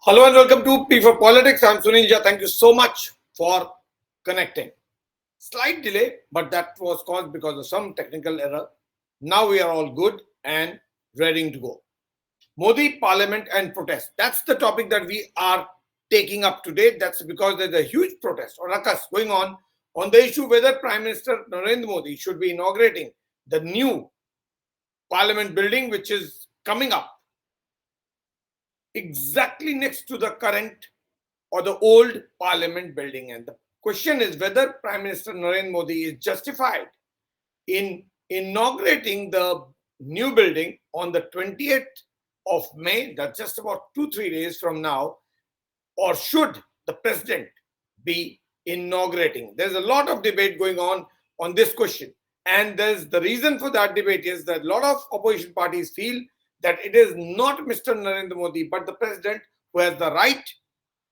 Hello and welcome to P for Politics. I'm Sunil Jha. Thank you so much for connecting. Slight delay, but that was caused because of some technical error. Now we are all good and ready to go. Modi, Parliament and protest. That's the topic that we are taking up today. That's because there's a huge protest or ruckus going on the issue whether Prime Minister Narendra Modi should be inaugurating the new Parliament building, which is coming up exactly next to the current or the old Parliament building. And the question is whether Prime Minister Narendra Modi is justified in inaugurating the new building on the 20th of May, that's just about 2-3 days from now, or should the president be inaugurating? There's a lot of debate going on this question. And there's the reason for that debate is that a lot of opposition parties feel that it is not Mr. Narendra Modi, but the president who has the right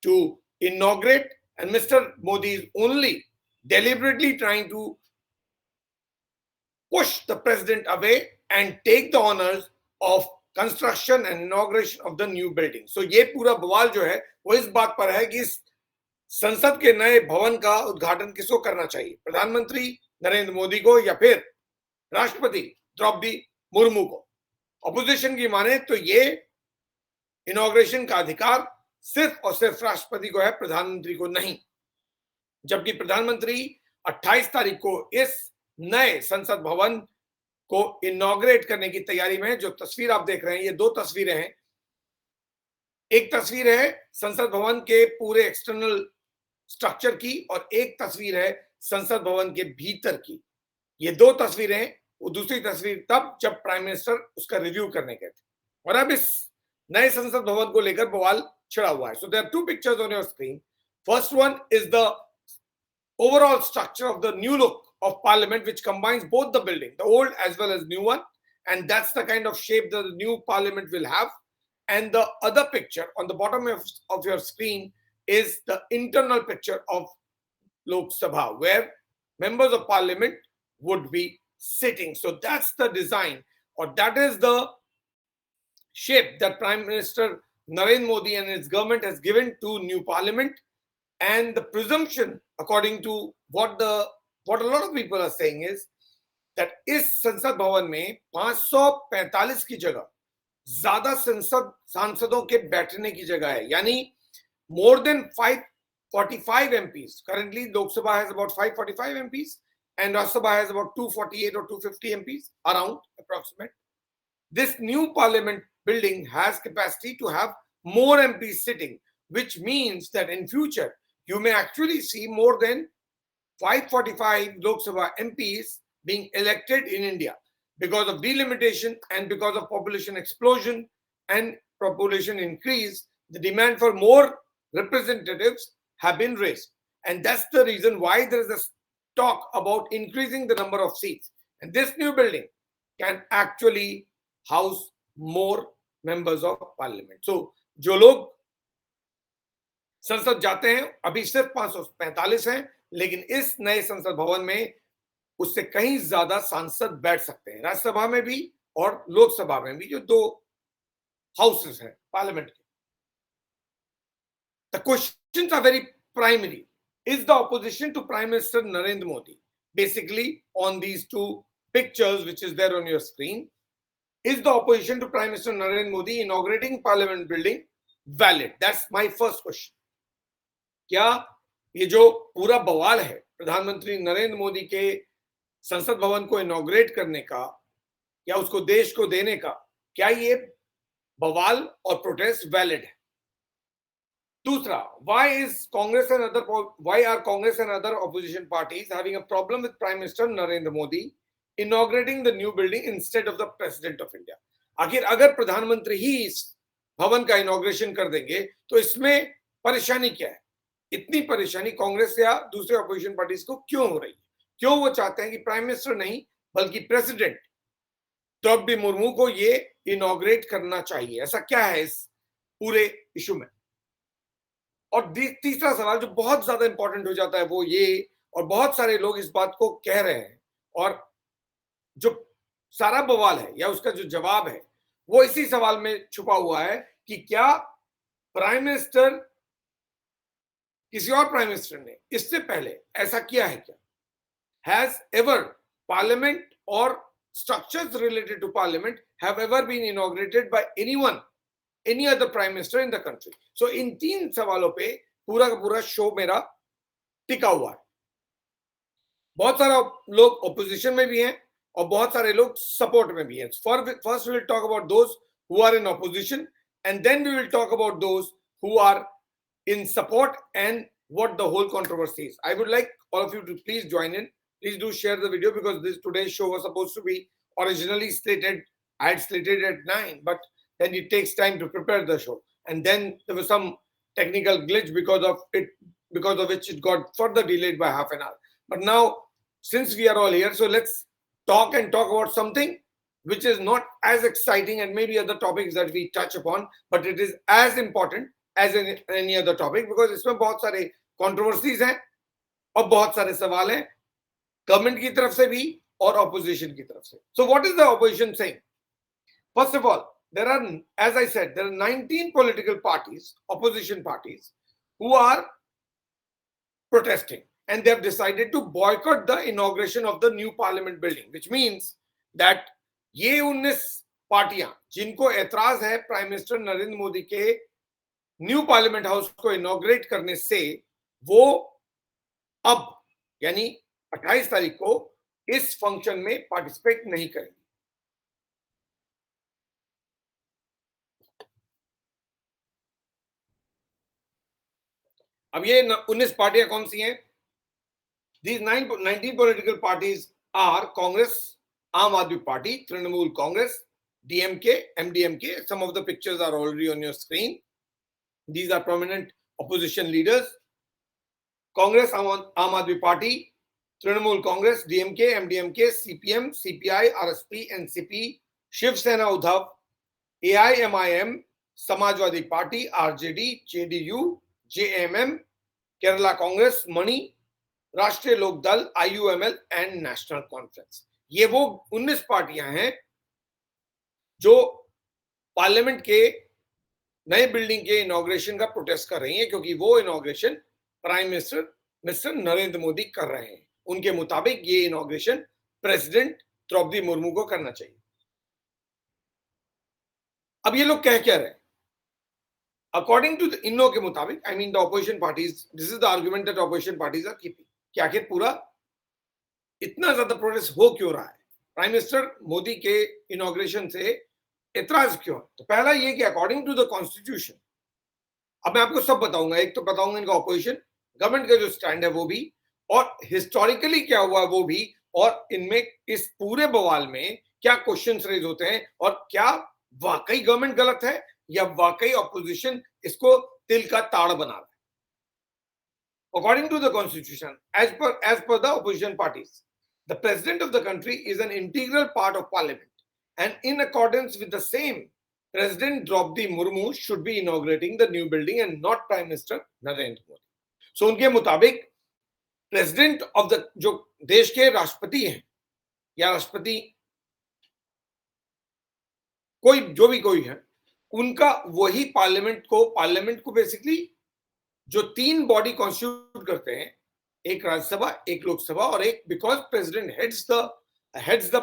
to inaugurate, and Mr. Modi is only deliberately trying to push the president away and take the honors of construction and inauguration of the new building. So ये पूरा बवाल जो है वो इस बात पर है कि इस संसद के नए भवन का उद्घाटन किसको करना चाहिए, प्रधानमंत्री नरेंद्र मोदी को या फिर राष्ट्रपति द्रौपदी मुर्मू को। ऑपोजिशन की माने तो ये इनॉग्रेशन का अधिकार सिर्फ और सिर्फ राष्ट्रपति को है, प्रधानमंत्री को नहीं। जबकि प्रधानमंत्री 28 तारीख को इस नए संसद भवन को इनॉग्रेट करने की तैयारी में है। जो तस्वीर आप देख रहे हैं, ये दो तस्वीरें हैं। एक तस्वीर है संसद भवन के पूरे एक्सटर्नल स्ट्रक्चर की और एक तस्वीर है संसद भवन के भीतर की। ये दो तस्वीरें, वो दूसरी तस्वीर तब जब प्राइम मिनिस्टर उसका रिव्यू करने गए थे, और अब इस नए संसद भवन को लेकर बवाल छिड़ा हुआ है। So there are two pictures on your screen. First one is the overall structure of the new look of parliament, which combines both the building, the old as well as new one, and that's the kind of shape that the new parliament will have. And the other picture on the bottom of your screen is the internal picture of Lok Sabha, where members of parliament would be sitting. So that's the design, or that is the shape that Prime Minister Narendra Modi and his government has given to new parliament. And the presumption, according to what a lot of people are saying, is that इस संसद भवन में 545 की जगह ज्यादा सांसदों के बैठने की जगह है, यानी more than 545 MPs. Currently, Lok Sabha has about 545 MPs and Rajya Sabha has about 248 or 250 MPs, around approximate. This new parliament building has capacity to have more MPs sitting, which means that in future you may actually see more than 545 Lok Sabha MPs being elected in India because of delimitation and because of population explosion and population increase. The demand for more representatives have been raised, and that's the reason why there is a talk about increasing the number of seats. And this new building can actually house more members of parliament. So जो लोग संसद जाते हैं अभी सिर्फ 545 हैं, लेकिन इस नए संसद भवन में उससे कहीं ज्यादा सांसद बैठ सकते हैं, राज्यसभा में भी और लोकसभा में भी, जो दो हाउसेस हैं पार्लियामेंट के। The questions are very primary. Is the opposition to Prime Minister Narendra Modi, basically on these two pictures which is there on your screen, is the opposition to Prime Minister Narendra Modi inaugurating Parliament building valid? That's my first question. क्या ये जो पूरा बवाल है प्रधानमंत्री नरेंद्र मोदी के संसद भवन को इनॉग्रेट करने का या उसको देश को देने का, क्या ये बवाल और प्रोटेस्ट वैलिड है? दूसरा, why are Congress and other opposition parties having a problem with Prime Minister Narendra Modi inaugurating the new building instead of the President of India? आखिर अगर प्रधानमंत्री ही इस भवन का इनॉग्रेशन कर देंगे तो इसमें परेशानी क्या है? इतनी परेशानी कांग्रेस या दूसरे ऑपोजिशन पार्टीज को क्यों हो रही है? क्यों वो चाहते हैं कि प्राइम मिनिस्टर नहीं बल्कि प्रेसिडेंट द्रौपदी मुर्मू को ये इनॉग्रेट करना चाहिए? ऐसा क्या है इस पूरे इशू में? और तीसरा सवाल जो बहुत ज्यादा इंपॉर्टेंट हो जाता है वो ये, और बहुत सारे लोग इस बात को कह रहे हैं, और जो सारा बवाल है या उसका जो जवाब है वो इसी सवाल में छुपा हुआ है कि क्या प्राइम मिनिस्टर, किसी और प्राइम मिनिस्टर ने इससे पहले ऐसा किया है क्या? Has ever parliament or structures related to parliament have ever been inaugurated by anyone, any other prime minister in the country? So इन 3 सवालों पे पूरा का पूरा शो मेरा टिका हुआ है. बहुत सारे लोग ऑपोजिशन में भी हैं और बहुत सारे लोग सपोर्ट में भी हैं. First we will talk about those who are in opposition and then we will talk about those who are in support and what the whole controversy is. I would like all of you to please join in. Please do share the video because today's show was supposed to be originally slated. I had slated at 9, but then it takes time to prepare the show. And then there was some technical glitch because of which it got further delayed by half an hour. But now, since we are all here, so let's talk about something which is not as exciting and maybe other topics that we touch upon, but it is as important as any other topic because इसमें बहुत सारे controversies हैं और बहुत सारे सवाल हैं government की तरफ से भी और ऑपोजिशन की तरफ से. So what is the opposition saying? First of all, there are, as I said, there are 19 political parties, opposition parties, who are protesting and they have decided to boycott the inauguration of the new parliament building, which means that ये 19 पार्टियां जिनको ऐतराज है prime minister Narendra Modi के new parliament house को inaugurate करने से, वो अब यानी 28 तारीख को इस फंक्शन में पार्टिसिपेट नहीं करेंगे. अब ये 19 पार्टियां कौन सी हैं? These 19 political parties are Congress, Aam Aadmi Party, Trinamool Congress, DMK, MDMK. Some of the pictures are already on your screen. These are prominent opposition leaders. Congress, Aam Aadmi Party, Trinamool Congress, DMK, MDMK, CPM, CPI, RSP, NCP, Shiv Sena Uddhav, AIMIM, Samajwadi Party, RJD, JDU, JMM, Kerala Congress, Mani, राष्ट्रीय लोक दल, IUML and national conference. ये वो 19 पार्टियां हैं जो parliament के नए बिल्डिंग के इनॉग्रेशन का प्रोटेस्ट कर रही हैं क्योंकि वो inauguration prime minister mister Narendra Modi कर रहे हैं. उनके मुताबिक ये इनॉग्रेशन प्रेसिडेंट द्रौपदी मुर्मू को करना चाहिए. अब ये लोग कह क्या रहे हैं? अकॉर्डिंग टू इन लोगों के मुताबिक, I mean the opposition parties, this is the argument that opposition parties are keeping कि आखिर पूरा इतना ज्यादा प्रोटेस्ट हो क्यों रहा है, प्राइम मिनिस्टर मोदी के इनॉग्रेशन से एतराज क्यों? तो पहला ये कि अकॉर्डिंग टू द कॉन्स्टिट्यूशन, अब मैं आपको सब बताऊंगा, एक तो बताऊंगा इनका ऑपोजिशन गवर्नमेंट का जो स्टैंड है वो भी, और हिस्टोरिकली क्या हुआ वो भी, और इनमें इस पूरे बवाल में क्या क्वेश्चंस रेज होते हैं और क्या वाकई गवर्नमेंट गलत है या वाकई ऑपोजिशन इसको तिल का ताड़ बना रहा है. According to the constitution, as per the opposition parties, the president of the country is an integral part of parliament, and in accordance with the same, President Draupadi Murmu should be inaugurating the new building and not Prime Minister Narendra Modi. So उनके मुताबिक president of the, जो देश के राष्ट्रपति हैं या राष्ट्रपति कोई जो भी कोई है, उनका वही पार्लियामेंट को बेसिकली जो 3 बॉडी कॉन्स्टिट्यूट करते हैं, एक राज्यसभा, एक लोकसभा और एक, because president heads the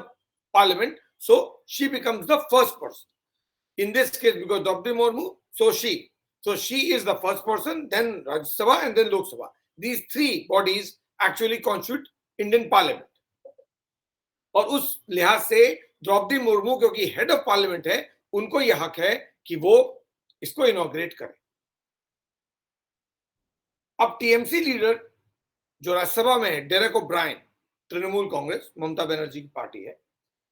parliament, so she becomes the first person in this case because Droupadi Murmu, so she is the first person, then Rajya Sabha and then Lok Sabha. These 3 bodies actually constitute Indian parliament. और उस लिहाज से द्रौपदी मुर्मू क्योंकि हेड ऑफ पार्लियामेंट है, उनको यह हक है कि वो इसको इनॉग्रेट करें. अब टीएमसी लीडर जो राज्यसभा में है, डेरेक ओब्रायन, तृणमूल कांग्रेस, ममता बनर्जी की पार्टी है,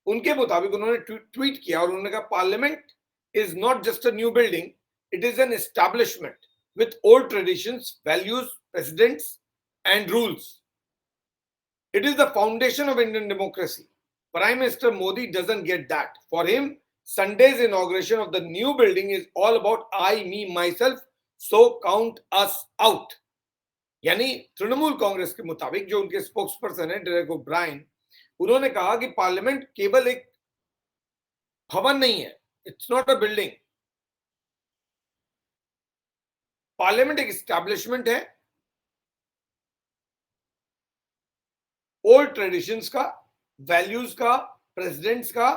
उनके मुताबिक उन्होंने ट्वीट किया और उन्होंने कहा parliament is not just a new building, it is an establishment with old traditions, values, presidents and rules. It is the foundation of Indian democracy. Prime Minister Modi doesn't get that. For him, Sunday's inauguration of the new building is all about I, me, myself, so count us out. यानी तृणमूल कांग्रेस के मुताबिक जो उनके spokes person है Derek O'Brien, उन्होंने कहा कि parliament केवल एक भवन नहीं है, it's not a building. Parliament एक स्टैब्लिशमेंट है ओल्ड ट्रेडिशंस का, वैल्यूज का, प्रेसिडेंट्स का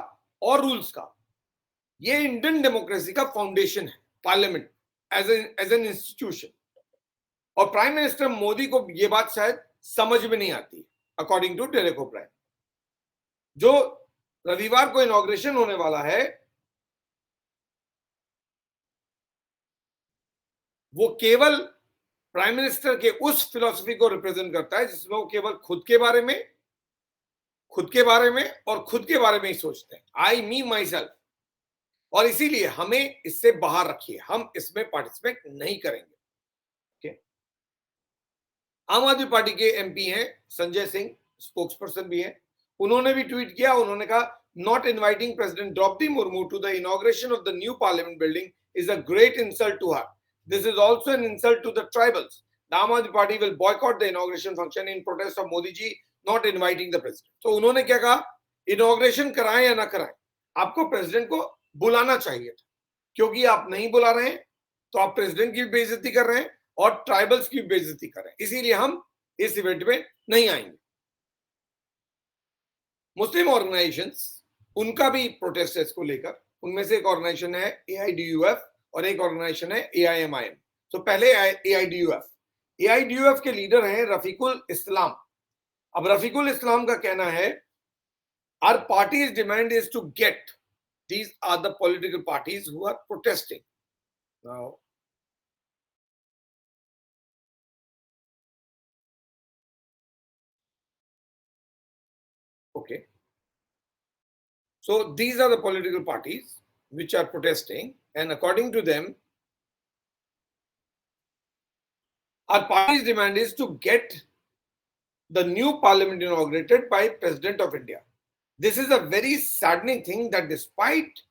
और रूल्स का। ये इंडियन डेमोक्रेसी का फाउंडेशन है पार्लियामेंट एज एन इंस्टीट्यूशन। और प्राइम मिनिस्टर मोदी को ये बात शायद समझ में नहीं आती, अकॉर्डिंग टू डेरेक ओब्रायन। जो रविवार को इनॉग्रेशन होने वाला है वो केवल प्राइम मिनिस्टर के उस फिलॉसफी को रिप्रेजेंट करता है जिसमें वो केवल खुद के बारे में और खुद के बारे में ही सोचते हैं, आई मी माई सेल्फ। और इसीलिए हमें इससे बाहर रखिए, हम इसमें पार्टिसिपेट नहीं करेंगे। okay? आम आदमी पार्टी के एमपी हैं संजय सिंह, स्पोक्स पर्सन भी हैं, उन्होंने भी ट्वीट किया। उन्होंने कहा not inviting president Droupadi Murmu to the inauguration of the new parliament building is a great insult to her. This is also an insult to the tribals. The Aam Aadmi Party will boycott the inauguration function in protest of Modi ji not inviting the president. तो उन्होंने क्या कहा, inauguration कराएं या ना कराएं, आपको president को बुलाना चाहिए था, क्योंकि आप नहीं बुला रहे हैं तो आप प्रेसिडेंट की बेइज्जती कर रहे हैं और ट्राइबल्स की बेइज्जती कर रहे हैं, इसीलिए हम इस इवेंट में नहीं आएंगे। मुस्लिम ऑर्गेनाइजेशंस, उनका भी प्रोटेस्ट है इसको लेकर। उनमें से एक ऑर्गेनाइजेशन है AIDUF और एक ऑर्गेनाइजेशन है AIMIM। तो पहले AIDUF के लीडर हैं रफीकुल इस्लाम। अब रफीकुल इस्लाम का कहना है our party's demand is to get, these are the political parties who are protesting now. Okay, so these are the political parties which are protesting, and according to them our party's demand is to get the new parliament inaugurated by President of India. This is a very saddening thing that despite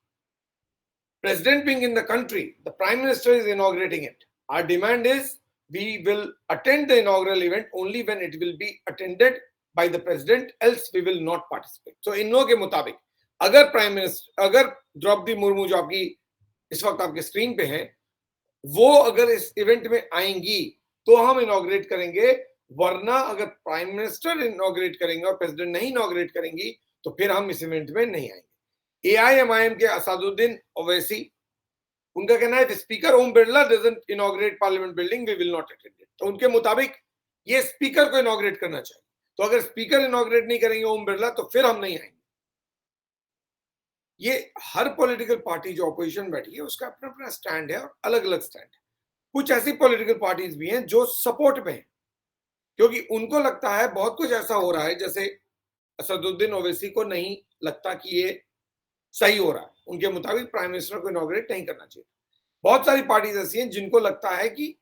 President being in the country, the Prime Minister is inaugurating it. Our demand is we will attend the inaugural event only when it will be attended by the President, else we will not participate. So इन लोगों के मुताबिक अगर prime minister, अगर द्रौपदी मुर्मू जो आपकी इस वक्त आपके स्क्रीन पे हैं, वो अगर इस इवेंट में आएंगी तो हम इनॉग्रेट करेंगे, वरना अगर प्राइम मिनिस्टर इनॉग्रेट करेंगे और प्रेसिडेंट नहीं इनॉग्रेट करेंगी तो फिर हम इस इवेंट में नहीं आएंगे। AIMIM के असदुद्दीन ओवैसी, उनका कहना है speaker Om Birla doesn't inaugurate parliament building we will not attend it. तो उनके मुताबिक ये स्पीकर को इनॉग्रेट करना चाहिए, तो अगर स्पीकर इनॉग्रेट नहीं करेंगे ओम बिरला तो फिर हम नहीं आएंगे। ये हर पॉलिटिकल पार्टी जो ऑपोजिशन बैठी है उसका अपना अपना स्टैंड है और अलग अलग स्टैंड है। कुछ ऐसी पॉलिटिकल पार्टीज भी हैं जो सपोर्ट में हैं, क्योंकि उनको लगता है बहुत कुछ ऐसा हो रहा है, जैसे असदुद्दीन ओवैसी को नहीं लगता कि ये सही हो रहा है, उनके मुताबिक प्राइम मिनिस्टर को इनॉग्रेट नहीं करना चाहिए। बहुत सारी पार्टीज ऐसी हैं जिनको लगता है कि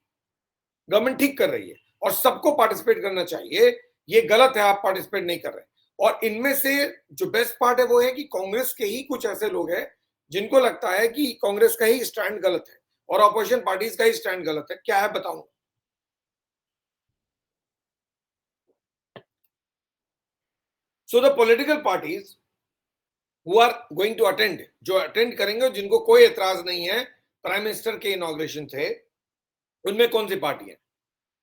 गवर्नमेंट ठीक कर रही है और सबको पार्टिसिपेट करना चाहिए, ये गलत है, आप पार्टिसिपेट नहीं कर रहे। और इनमें से जो बेस्ट पार्ट है वो है कि कांग्रेस के ही कुछ ऐसे लोग हैं जिनको लगता है कि कांग्रेस का ही स्टैंड गलत है और ऑपोजिशन पार्टीज का ही स्टैंड गलत है। क्या है बताऊं? So the political parties who are going to attend, जो अटेंड करेंगे और जिनको कोई एतराज नहीं है प्राइम मिनिस्टर के इनॉग्रेशन थे, उनमें कौन सी पार्टी है?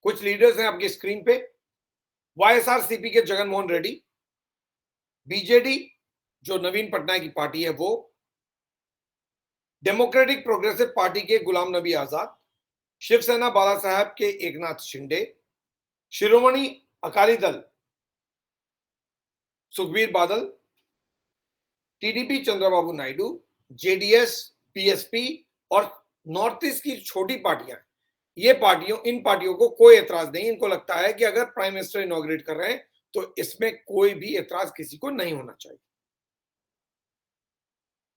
कुछ लीडर्स हैं आपकी स्क्रीन पे। YSRCP के जगन मोहन रेड्डी, BJD जो नवीन पटनायक की पार्टी है वो, डेमोक्रेटिक प्रोग्रेसिव पार्टी के गुलाम नबी आजाद, शिवसेना बाला साहब के Eknath Shinde, Shiromani Akali Dal Sukhbir Badal, TDP Chandrababu Naidu, JDS, PSP और नॉर्थ ईस्ट की छोटी पार्टियां, ये इन पार्टियों को कोई एतराज नहीं। इनको लगता है कि अगर प्राइम मिनिस्टर इनॉग्रेट कर रहे हैं तो इसमें कोई भी एतराज किसी को नहीं होना चाहिए।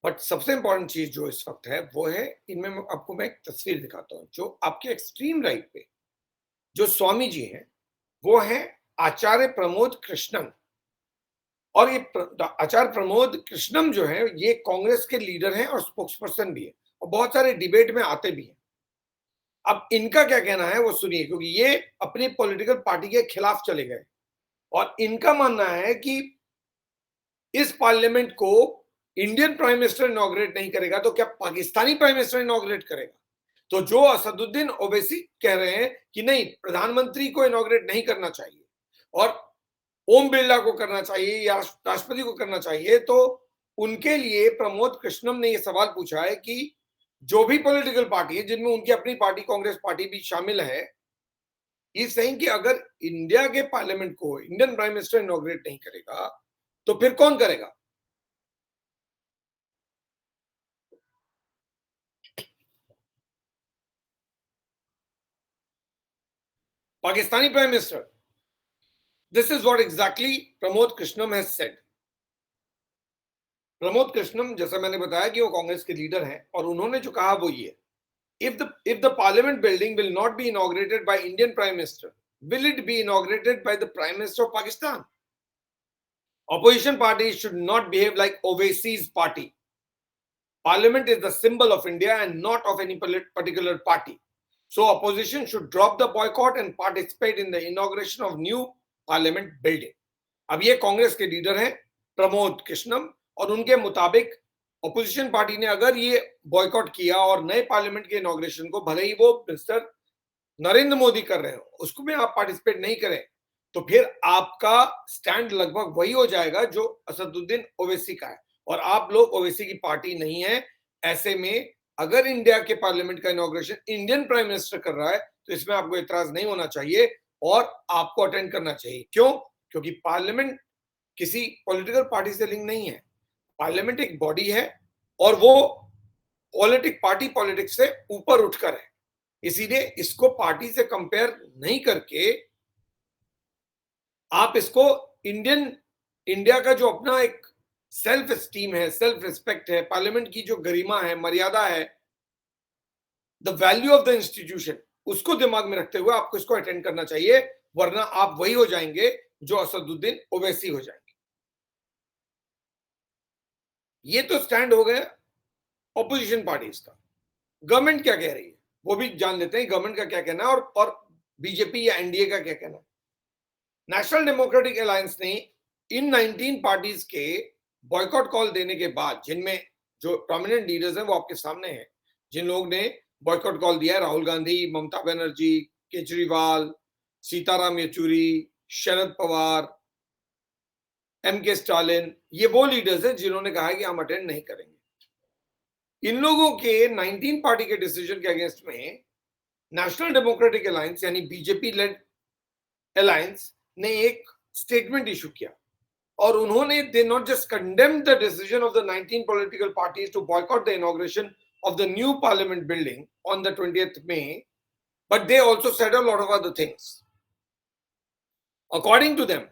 बट सबसे इंपॉर्टेंट चीज जो इस वक्त है वो है, इनमें आपको मैं एक तस्वीर दिखाता हूं। जो आपके एक्सट्रीम राइट पे जो स्वामी जी हैं वो है आचार्य प्रमोद कृष्णम। और ये आचार्य प्रमोद कृष्णम जो है ये कांग्रेस के लीडर हैं और स्पोक्स पर्सन भी है और बहुत सारे डिबेट में आते भी हैं। अब इनका क्या कहना है वो सुनिए, क्योंकि ये अपनी पॉलिटिकल पार्टी के खिलाफ चले गए और इनका मानना है कि इस पार्लियामेंट को इंडियन प्राइम मिनिस्टर इनॉग्रेट नहीं करेगा तो क्या पाकिस्तानी प्राइम मिनिस्टर इनॉग्रेट करेगा? तो जो असदुद्दीन ओवैसी कह रहे हैं कि नहीं, प्रधानमंत्री को इनॉग्रेट नहीं करना चाहिए और ओम बिरला को करना चाहिए या राष्ट्रपति को करना चाहिए, तो उनके लिए प्रमोद कृष्णम ने यह सवाल पूछा है कि जो भी पॉलिटिकल पार्टी है, जिनमें उनकी अपनी पार्टी कांग्रेस पार्टी भी शामिल है, ये सही कि अगर इंडिया के पार्लियामेंट को इंडियन प्राइम मिनिस्टर इनॉग्रेट नहीं करेगा तो फिर कौन करेगा? Pakistani prime minister, this is what exactly Pramod Krishnam has said. Pramod Krishnam, जैसा मैंने बताया कि वो कांग्रेस के लीडर हैं, और उन्होंने जो कहा वो ये, if the parliament building will not be inaugurated by Indian prime minister, will it be inaugurated by the prime minister of Pakistan? Opposition parties should not behave like Owaisi's party. Parliament is the symbol of India and not of any particular party. So opposition should drop the boycott and participate in the inauguration of new parliament building. अब ये कांग्रेस के leader हैं प्रमोद कृष्णम, और उनके मुताबिक opposition party ने अगर ये बॉयकॉट किया और नए पार्लियामेंट के इनॉग्रेशन को, भले ही वो मिस्टर नरेंद्र मोदी कर रहे हो, उसको में आप पार्टिसिपेट नहीं करें, तो फिर आपका स्टैंड लगभग वही हो जाएगा जो असदुद्दीन ओवैसी का है, और आप लोग ओवैसी की पार्टी नहीं है। ऐसे में अगर इंडिया के पार्लियामेंट का इनॉग्रेशन इंडियन प्राइम मिनिस्टर कर रहा है तो इसमें आपको इतराज नहीं होना चाहिए और आपको अटेंड करना चाहिए। क्यों? क्योंकि पार्लियामेंट किसी पॉलिटिकल पार्टी से लिंक नहीं है। पार्लियामेंट एक बॉडी है और वो पार्टी पॉलिटिक्स से ऊपर उठकर है, इसीलिए इसको पार्टी से कंपेयर नहीं करके आप इसको इंडिया का जो अपना एक सेल्फ स्टीम है, सेल्फ रिस्पेक्ट है, पार्लियामेंट की जो गरिमा है, मर्यादा है, the value of the institution, उसको दिमाग में रखते हुए आपको इसको अटेंड करना चाहिए, वरना आप वही हो जाएंगे जो असदुद्दीन ओवैसी हो जाएंगे। ये तो स्टैंड हो गया ऑपोजिशन पार्टीज का। गवर्नमेंट क्या कह रही है वो भी जान लेते हैं, गवर्नमेंट का क्या कहना है और बीजेपी या एनडीए का क्या कहना है। नेशनल डेमोक्रेटिक अलायंस ने इन 19 पार्टीज के बॉयकॉट कॉल देने के बाद, जिनमें जो प्रोमिनेंट लीडर्स हैं वो आपके सामने हैं, जिन लोगों ने बॉयकॉट कॉल दिया है, राहुल गांधी, ममता बनर्जी, केजरीवाल, सीताराम येचुरी, शरद पवार, एमके स्टालिन, ये वो लीडर्स हैं जिन्होंने कहा है कि हम अटेंड नहीं करेंगे। इन लोगों के 19 पार्टी के डिसीजन के अगेंस्ट में नेशनल डेमोक्रेटिक अलायंस यानी बीजेपी लेड अलायंस ने एक स्टेटमेंट इशू किया, और उन्होंने they not just condemned the decision of the 19 political parties to boycott the inauguration of the new parliament building on the 20th May, but they also said a lot of other things. According to them,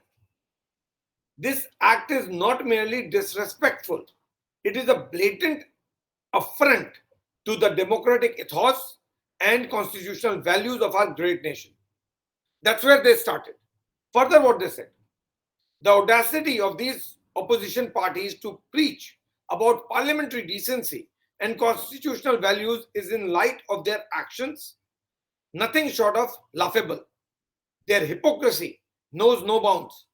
this act is not merely disrespectful, it is a blatant affront to the democratic ethos and constitutional values of our great nation. That's where they started. Further, what they said, the audacity of these opposition parties to preach about parliamentary decency and constitutional values is in light of their actions nothing short of laughable. Their hypocrisy knows no bounds.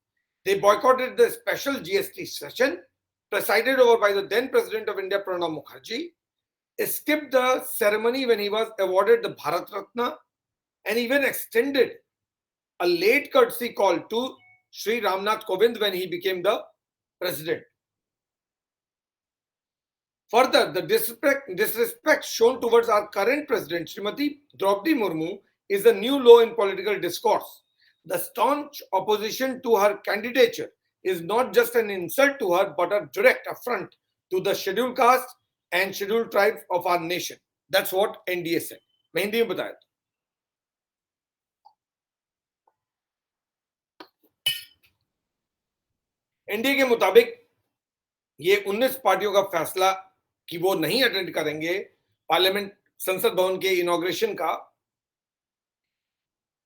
They boycotted the special GST session presided over by the then President of India, Pranab Mukherjee, skipped the ceremony when he was awarded the Bharat Ratna, and even extended a late courtesy call to Sri Ramnath Kovind when he became the president. Further, the disrespect shown towards our current president, Srimati Draupadi Murmu, is a new low in political discourse. The staunch opposition to her candidature is not just an insult to her, but a direct affront to the scheduled caste and scheduled tribes of our nation. That's what NDA said. मैं हिंदी में बताया। NDA के मुताबिक ये 19 पार्टियों का फैसला कि वो नहीं अटेंड करेंगे पार्लियामेंट संसद भवन के इनॉग्रेशन का,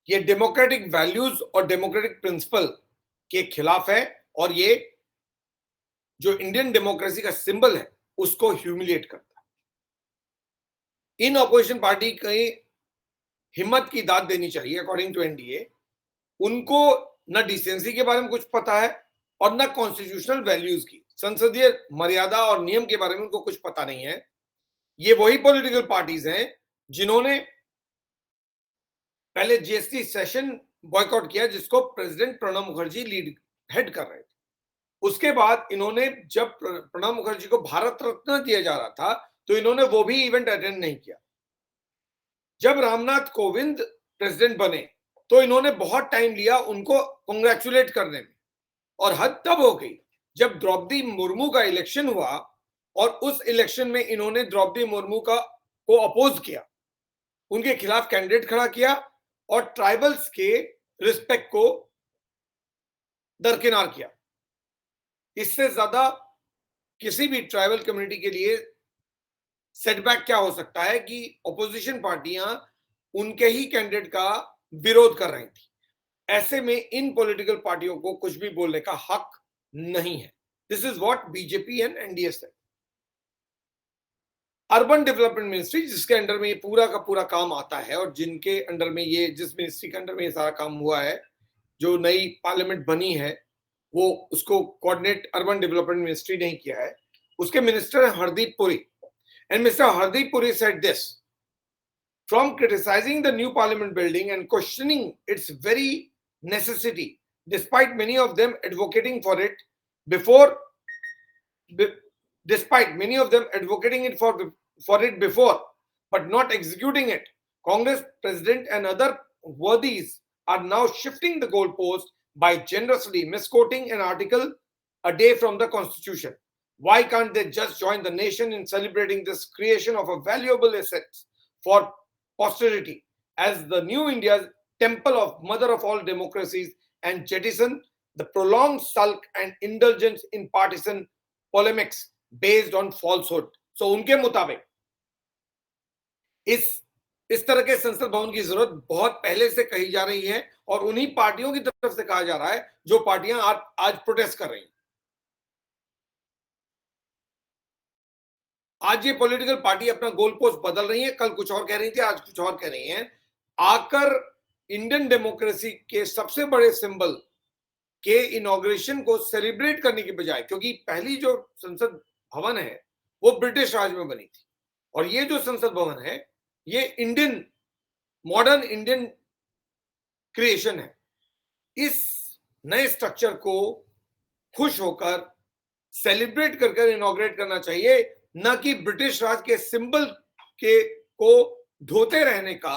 ये डेमोक्रेटिक वैल्यूज और डेमोक्रेटिक प्रिंसिपल के खिलाफ है, और ये जो इंडियन डेमोक्रेसी का सिंबल है उसको ह्यूमिलिएट करता है। इन ऑपोजिशन पार्टी की हिम्मत की दाद देनी चाहिए। अकॉर्डिंग टू एनडीए, उनको न डिसेंसी के बारे में कुछ पता है और न कॉन्स्टिट्यूशनल वैल्यूज की, संसदीय मर्यादा और नियम के बारे में उनको कुछ पता नहीं है। ये वही पॉलिटिकल पार्टीज हैं जिन्होंने पहले जीएसटी सेशन बॉयकॉट किया, जिसको प्रेसिडेंट प्रणब मुखर्जी हेड कर रहे थे। उसके बाद इन्होंने, जब प्रणब मुखर्जी को भारत रत्न दिया जा रहा था, तो इन्होंने वो भी इवेंट अटेंड नहीं किया। जब रामनाथ कोविंद प्रेसिडेंट बने, तो इन्होंने बहुत टाइम लिया उनको कांग्रेचुलेट करने में, और हद तब हो गई जब द्रौपदी मुर्मू का इलेक्शन हुआ, और उस इलेक्शन में इन्होंने द्रौपदी मुर्मू को अपोज किया, उनके खिलाफ कैंडिडेट खड़ा किया, और ट्राइबल्स के रिस्पेक्ट को दरकिनार किया। इससे ज्यादा किसी भी ट्राइबल कम्युनिटी के लिए सेटबैक क्या हो सकता है कि ऑपोजिशन पार्टियां उनके ही कैंडिडेट का विरोध कर रही थी। ऐसे में इन पॉलिटिकल पार्टियों को कुछ भी बोलने का हक नहीं है। This is what BJP and NDA said. Urban development ministry, जिसके अंडर में ये पूरा का पूरा काम आता है, और जिनके अंडर में ये, जिस मिनिस्ट्री के अंडर में ये सारा काम हुआ है, जो नई पार्लियामेंट बनी है, वो उसको कोऑर्डिनेट अर्बन डेवलपमेंट मिनिस्ट्री ने किया है। उसके मिनिस्टर है Hardeep Puri, and mister Hardeep Puri said this: from criticizing the new parliament building and questioning its very necessity, despite many of them advocating for it before, despite many of them advocating it for it before, but not executing it, Congress president and other worthies are now shifting the goalpost by generously misquoting an article a day from the Constitution. Why can't they just join the nation in celebrating this creation of a valuable asset for posterity as the new India's temple of mother of all democracies, and jettison the prolonged sulk and indulgence in partisan polemics based on falsehood? So उनके मुताबिक इस तरह के संसद भवन की जरूरत बहुत पहले से कही जा रही है, और उन्हीं पार्टियों की तरफ से कहा जा रहा है जो पार्टियां आज प्रोटेस्ट कर रही हैं। आज ये पॉलिटिकल पार्टी अपना गोल पोस्ट बदल रही है, कल कुछ और कह रही थी, आज कुछ और कह रही हैं। आकर इंडियन डेमोक्रेसी के सबसे बड़े सिंबल के इनॉग्रेशन को सेलिब्रेट करने की बजाय, क्योंकि पहली जो संसद भवन है वो ब्रिटिश राज में बनी थी, और ये जो संसद भवन है ये इंडियन, मॉडर्न इंडियन क्रिएशन है। इस नए स्ट्रक्चर को खुश होकर सेलिब्रेट कर इनॉग्रेट करना चाहिए, न कि ब्रिटिश राज के सिंबल को धोते रहने का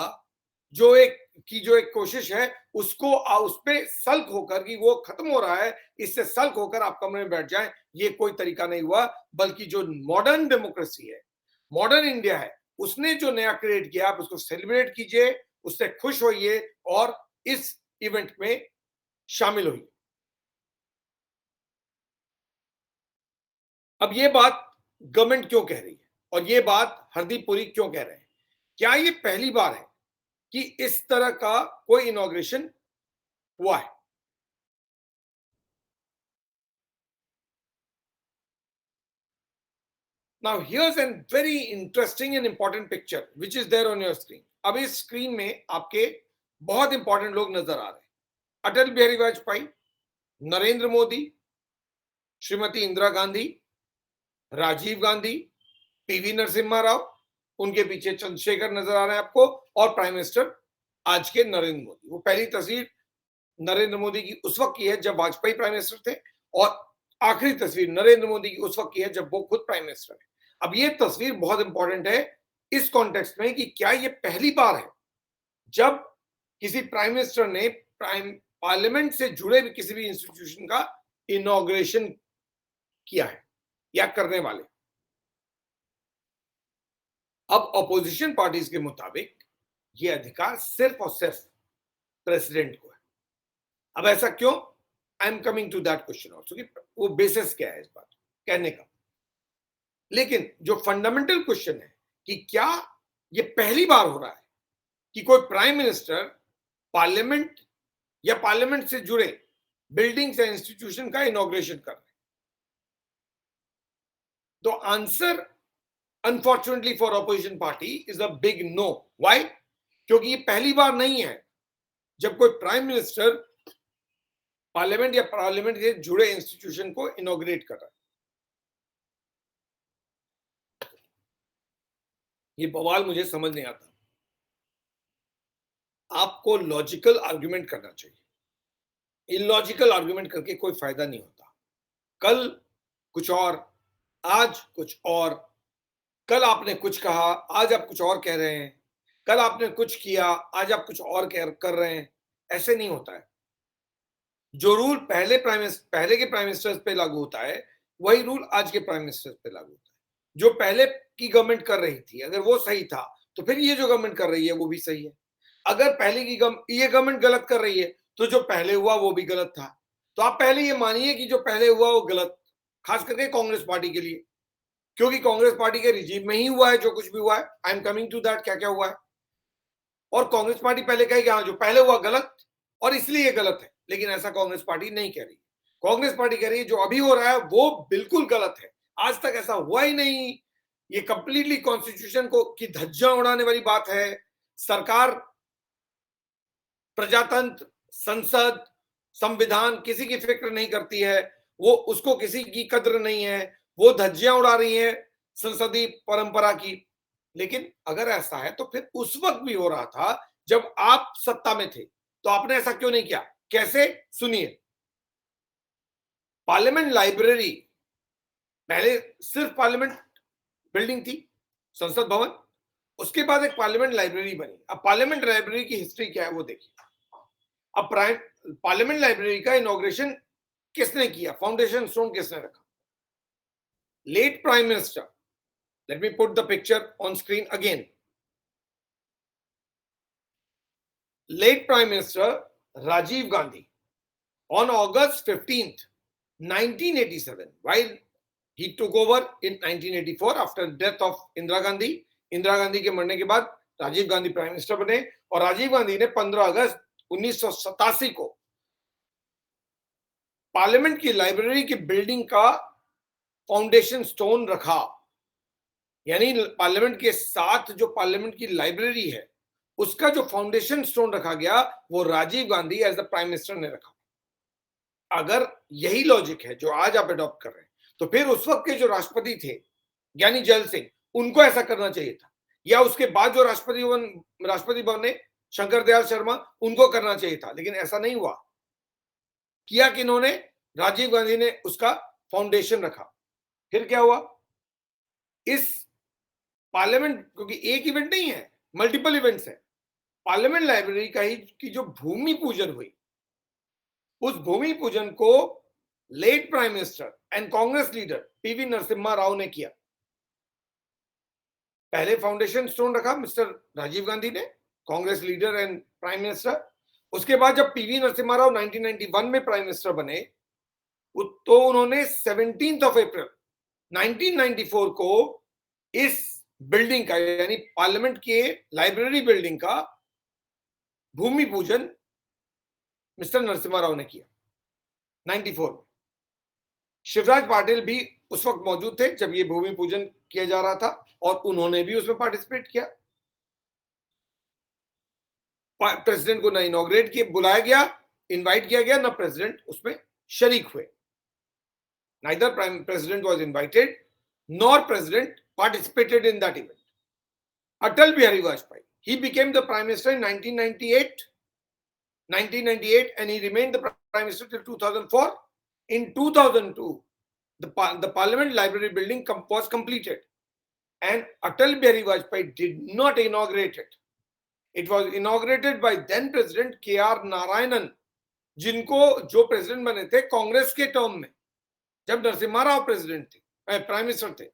जो एक कोशिश है, उसको उस पे सल्क होकर कि वो खत्म हो रहा है, इससे सल्क होकर आप कमरे में बैठ जाएं, ये कोई तरीका नहीं हुआ। बल्कि जो मॉडर्न डेमोक्रेसी है, मॉडर्न इंडिया है, उसने जो नया क्रिएट किया, आप उसको सेलिब्रेट कीजिए, उससे खुश होइए, और इस इवेंट में शामिल होइए। अब ये बात गवर्नमेंट क्यों कह रही है, और ये बात हरदीप पुरी क्यों कह रहे हैं? क्या ये पहली बार है कि इस तरह का कोई इनॉग्रेशन हुआ है? Now here's a very interesting and important picture which is there on your screen. अब इस स्क्रीन में आपके बहुत इंपॉर्टेंट लोग नजर आ रहे हैं। अटल बिहारी वाजपेयी, नरेंद्र मोदी, श्रीमती इंदिरा गांधी, राजीव गांधी, पीवी नरसिम्हा राव, उनके पीछे चंद्रशेखर नजर आ रहे हैं आपको, और प्राइम मिनिस्टर आज के नरेंद्र मोदी। वो पहली तस्वीर नरेंद्र मोदी की उस वक्त की है जब वाजपेयी प्राइम मिनिस्टर थे, और आखिरी तस्वीर नरेंद्र मोदी की उस वक्त की है जब वो खुद प्राइम मिनिस्टर है। अब ये तस्वीर बहुत इंपॉर्टेंट है इस कॉन्टेक्स्ट में कि क्या ये पहली बार है जब किसी प्राइम मिनिस्टर ने पार्लियामेंट से जुड़े भी किसी भी इंस्टीट्यूशन का इनॉग्रेशन किया है या करने वाले। अब अपोजिशन पार्टीज के मुताबिक ये अधिकार सिर्फ और सिर्फ प्रेसिडेंट को है। अब ऐसा क्यों? I am coming to that question also कि वो बेसिस क्या है इस बात कहने का। लेकिन जो फंडामेंटल क्वेश्चन है कि क्या ये पहली बार हो रहा है कि कोई प्राइम मिनिस्टर पार्लियामेंट या पार्लियामेंट से जुड़े बिल्डिंग्स या इंस्टीट्यूशन का इनॉग्रेशन कर रहे हैं? तो answer unfortunately for opposition party is a big no. Why? क्योंकि ये पहली बार नहीं है जब कोई प्राइम मिनिस्टर पार्लियामेंट या पार्लियामेंट से जुड़े इंस्टीट्यूशन को इनॉग्रेट कर रहा है। ये बवाल मुझे समझ नहीं आता। आपको लॉजिकल आर्गुमेंट करना चाहिए। इलॉजिकल आर्गुमेंट करके कोई फायदा नहीं होता। कल कुछ और, आज कुछ और। कल आपने कुछ कहा, आज आप कुछ और कह रहे हैं। कल आपने कुछ किया, आज आप कुछ और कर रहे हैं। ऐसे नहीं होता है। जो रूल पहले के प्राइम मिनिस्टर्स पे लागू होता है, वही रूल आज के प्राइम मिनिस्टर्स पे लागू होता है। जो पहले की गवर्नमेंट कर रही थी, अगर वो सही था, तो फिर ये जो गवर्नमेंट कर रही है वो भी सही है। अगर पहले की ये गवर्नमेंट गलत कर रही है, तो जो पहले हुआ वो भी गलत था। तो आप पहले ये मानिए कि जो पहले हुआ वो गलत, खास करके कांग्रेस पार्टी के लिए, क्योंकि कांग्रेस पार्टी के रिजीम में ही हुआ है जो कुछ भी हुआ है। I am coming to that, क्या क्या हुआ है। और कांग्रेस पार्टी पहले कहेगी हाँ जो पहले हुआ गलत और इसलिए ये गलत है, लेकिन ऐसा कांग्रेस पार्टी नहीं कह रही। कांग्रेस पार्टी कह रही है जो अभी हो रहा है वो बिल्कुल गलत है, आज तक ऐसा हुआ ही नहीं। ये कंप्लीटली कॉन्स्टिट्यूशन को की धज्जियां उड़ाने वाली बात है। सरकार, प्रजातंत्र, संसद, संविधान किसी की फिक्र नहीं करती है, वो उसको किसी की कद्र नहीं है, वो धज्जियां उड़ा रही है संसदीय परंपरा की। लेकिन अगर ऐसा है तो फिर उस वक्त भी हो रहा था जब आप सत्ता में थे, तो आपने ऐसा क्यों नहीं किया? कैसे? सुनिए। पार्लियामेंट लाइब्रेरी, पहले सिर्फ पार्लियामेंट बिल्डिंग थी, संसद भवन। उसके बाद एक पार्लियामेंट लाइब्रेरी बनी। अब पार्लियामेंट लाइब्रेरी की हिस्ट्री क्या है वो देखिए। अब पार्लियामेंट लाइब्रेरी का इनॉग्रेशन किसने किया, फाउंडेशन स्टोन किसने रखा? Late prime minister, let me put the picture on screen again. Late prime minister Rajiv Gandhi, on August 15th, 1987, while he took over in 1984 after death of Indira Gandhi. Indira Gandhi के मरने के बाद Rajiv Gandhi prime minister बने और राजीव गांधी ने 15 अगस्त 1987 को पार्लियामेंट की लाइब्रेरी की बिल्डिंग का फाउंडेशन स्टोन रखा। यानी पार्लियामेंट के साथ जो पार्लियामेंट की लाइब्रेरी है उसका जो फाउंडेशन स्टोन रखा गया वो Rajiv Gandhi as the prime minister ने रखा। अगर यही लॉजिक है जो आज आप अडॉप्ट कर रहे हैं, तो फिर उस वक्त के जो राष्ट्रपति थे ज्ञानी जैल सिंह, उनको ऐसा करना चाहिए था, या उसके बाद जो राष्ट्रपति बने शंकर दयाल शर्मा, उनको करना चाहिए था। लेकिन ऐसा नहीं हुआ। किया किन्होंने? राजीव गांधी ने उसका फाउंडेशन रखा। फिर क्या हुआ? इस पार्लियामेंट, क्योंकि एक इवेंट नहीं है, मल्टीपल इवेंट्स है, पार्लियामेंट लाइब्रेरी का ही की जो भूमि पूजन हुई, उस भूमि पूजन को late prime minister and Congress leader PV Narasimha Rao ने किया। पहले फाउंडेशन स्टोन रखा मिस्टर राजीव गांधी ने, Congress leader and prime minister. उसके बाद जब पीवी नरसिम्हा राव 1991 में प्राइम मिनिस्टर बने, तो उन्होंने 17 अप्रैल 1994 को इस बिल्डिंग का, यानी पार्लियामेंट के लाइब्रेरी बिल्डिंग का भूमि पूजन मिस्टर नरसिम्हा राव ने किया 94 में। शिवराज पाटिल भी उस वक्त मौजूद थे जब ये भूमि पूजन किया जा रहा था और उन्होंने भी उसमें पार्टिसिपेट किया। प्रेसिडेंट को ना इनॉग्रेट किया, बुलाया गया, इनवाइट किया गया, ना प्रेसिडेंट उसमें शरीक हुए। Neither prime president was invited nor president participated in that event. Atal Bihari Vajpayee, he became the prime minister in 1998 and he remained the prime minister till 2004. In 2002, the parliament library building was completed and Atal Bihari Vajpayee did not inaugurate it. It was inaugurated by then president KR Narayanan, जिनको जो president बने थे कांग्रेस के term में, जब Narasimha Rao president थे, prime minister थे,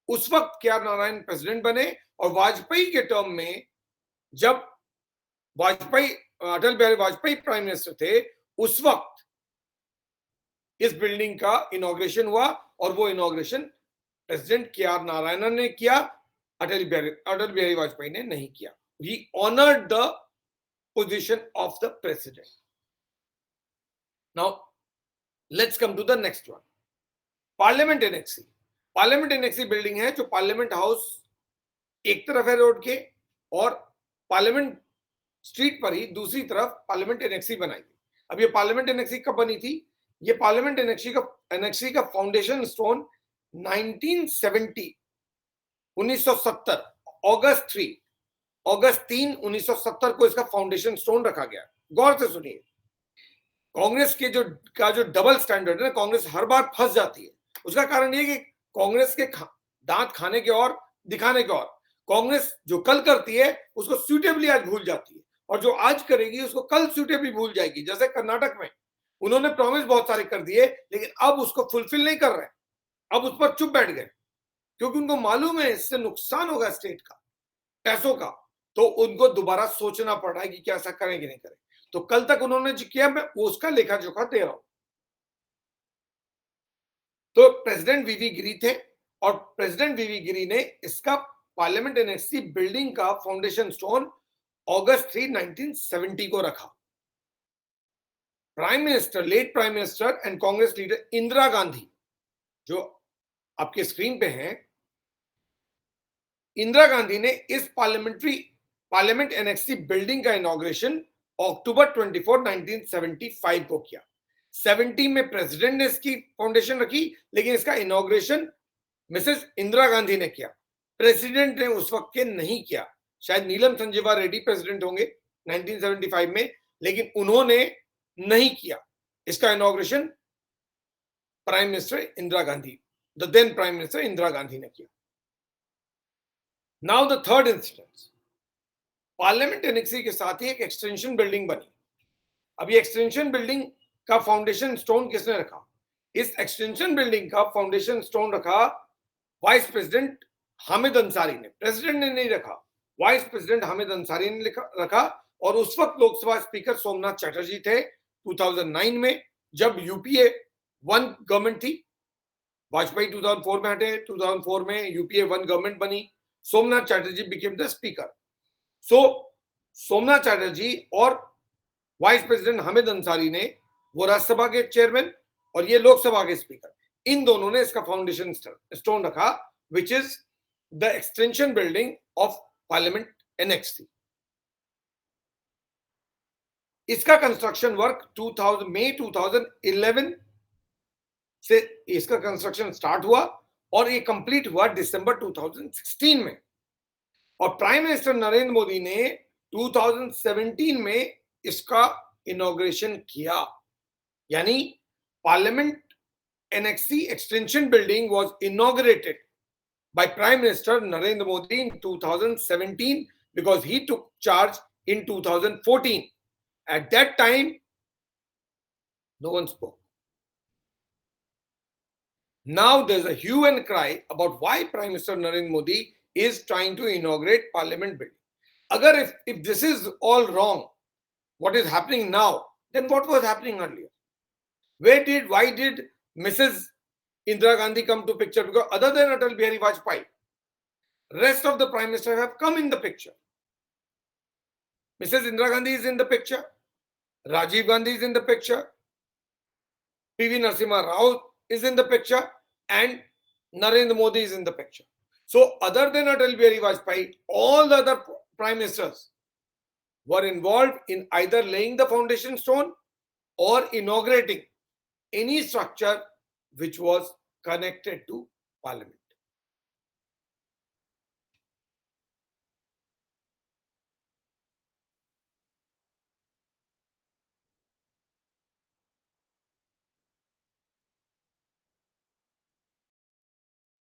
उस वक्त के आर नारायण प्रेसिडेंट बने। और वाजपेयी के टर्म में जब अटल बिहारी वाजपेयी प्राइम मिनिस्टर थे, उस वक्त इस बिल्डिंग का इनॉग्रेशन हुआ और वो inauguration president K R Narayanan ने किया, अटल बिहारी वाजपेयी ने नहीं किया। He honoured the position of the president. Now let's come to the next one, parliament annexe. Parliament annexe building है जो पार्लियामेंट हाउस एक तरफ है रोड के और पार्लियामेंट स्ट्रीट पर ही दूसरी तरफ पार्लियामेंट एनेक्सी बनाई गई। अब ये पार्लियामेंट एनेक्सी कब बनी थी? ये पार्लियामेंट एनेक्सी का फाउंडेशन स्टोन 1970 अगस्त 3 अगस्त 3, 1970 को इसका फाउंडेशन स्टोन रखा गया। गौर से सुनिए, कांग्रेस के जो डबल स्टैंडर्ड है ना, कांग्रेस हर बार फंस जाती है। उसका कारण ये कि कांग्रेस के दांत खाने के और दिखाने के और, कांग्रेस जो कल करती है उसको सूटेबली आज भूल जाती है, और जो आज करेगी उसको कल सूटेबली भूल जाएगी। जैसे कर्नाटक में उन्होंने प्रॉमिस बहुत सारे कर दिए, लेकिन अब उसको फुलफिल नहीं कर रहे, अब उस पर चुप बैठ गए, क्योंकि उनको मालूम है इससे नुकसान होगा स्टेट का, पैसों का, तो उनको दोबारा सोचना पड़ रहा है कि क्या ऐसा करें कि नहीं करें। तो कल तक उन्होंने जो किया, मैं उसका लेखा जोखा दे रहा हूं। तो प्रेसिडेंट वीवी गिरी थे, और प्रेसिडेंट वीवी गिरी ने इसका पार्लियामेंट एनेक्सी बिल्डिंग का फाउंडेशन स्टोन अगस्त 3, 1970 को रखा। Prime minister, late prime minister and Congress leader Indira Gandhi, जो आपके स्क्रीन पे हैं, इंदिरा गांधी ने इस पार्लियामेंट एनेक्सी बिल्डिंग का इनॉग्रेशन अक्टूबर 24, 1975 को किया। 70 में प्रेसिडेंट ने इसकी फाउंडेशन रखी, लेकिन इसका इनॉग्रेशन मिसेस इंदिरा गांधी ने किया। प्रेसिडेंट ने उस वक्त के नहीं किया, शायद नीलम संजीवा रेड्डी प्रेसिडेंट होंगे 1975 में, लेकिन उन्होंने नहीं किया इसका inauguration. Prime minister Indira Gandhi, the then prime minister Indira Gandhi ने किया। Now the third instance, parliament annexe के साथ ही एक एक्सटेंशन बिल्डिंग बनी। अब ये एक्सटेंशन बिल्डिंग का फाउंडेशन स्टोन किसने रखा? इस एक्सटेंशन बिल्डिंग का फाउंडेशन स्टोन रखा वाइस प्रेसिडेंट हामिद अंसारी ने। प्रेसिडेंट ने नहीं रखा, वाइस प्रेसिडेंट हामिद अंसारी ने रखा। और उस वक्त लोकसभा स्पीकर सोमनाथ चटर्जी थे 2009 में, जब यूपीए 1 गवर्नमेंट थी। वाजपेयी 2004 में हटे, 2004 में यूपीए 1 गवर्नमेंट बनी, Somnath Chatterjee became the speaker. So Somnath Chatterjee और वाइस प्रेसिडेंट हामिद अंसारी ने, वो राज्यसभा के चेयरमैन और ये लोकसभा के स्पीकर, इन दोनों ने इसका फाउंडेशन स्टोन रखा, which is the extension building of parliament annexe. इसका कंस्ट्रक्शन वर्क 2000 मई 2011 से इसका कंस्ट्रक्शन स्टार्ट हुआ, और ये कंप्लीट हुआ दिसंबर 2016 में। और प्राइम मिनिस्टर नरेंद्र मोदी ने 2017 में इसका इनॉग्रेशन किया। यानी parliament annexe extension building was inaugurated by Prime Minister Narendra Modi in 2017 because he took charge in 2014. At that time, no one spoke. Now there's a hue and cry about why Prime Minister Narendra Modi is trying to inaugurate Parliament building. Agar if this is all wrong, what is happening now, then what was happening earlier? Why did Mrs. Indira Gandhi come to picture? Because other than Atal Bihari Vajpayee, rest of the prime minister have come in the picture. Mrs. Indira Gandhi is in the picture, Rajiv Gandhi is in the picture, PV Narasimha Rao is in the picture, and Narendra Modi is in the picture. So other than Atal Bihari Vajpayee, all the other prime ministers were involved in either laying the foundation stone or inaugurating any structure which was connected to parliament.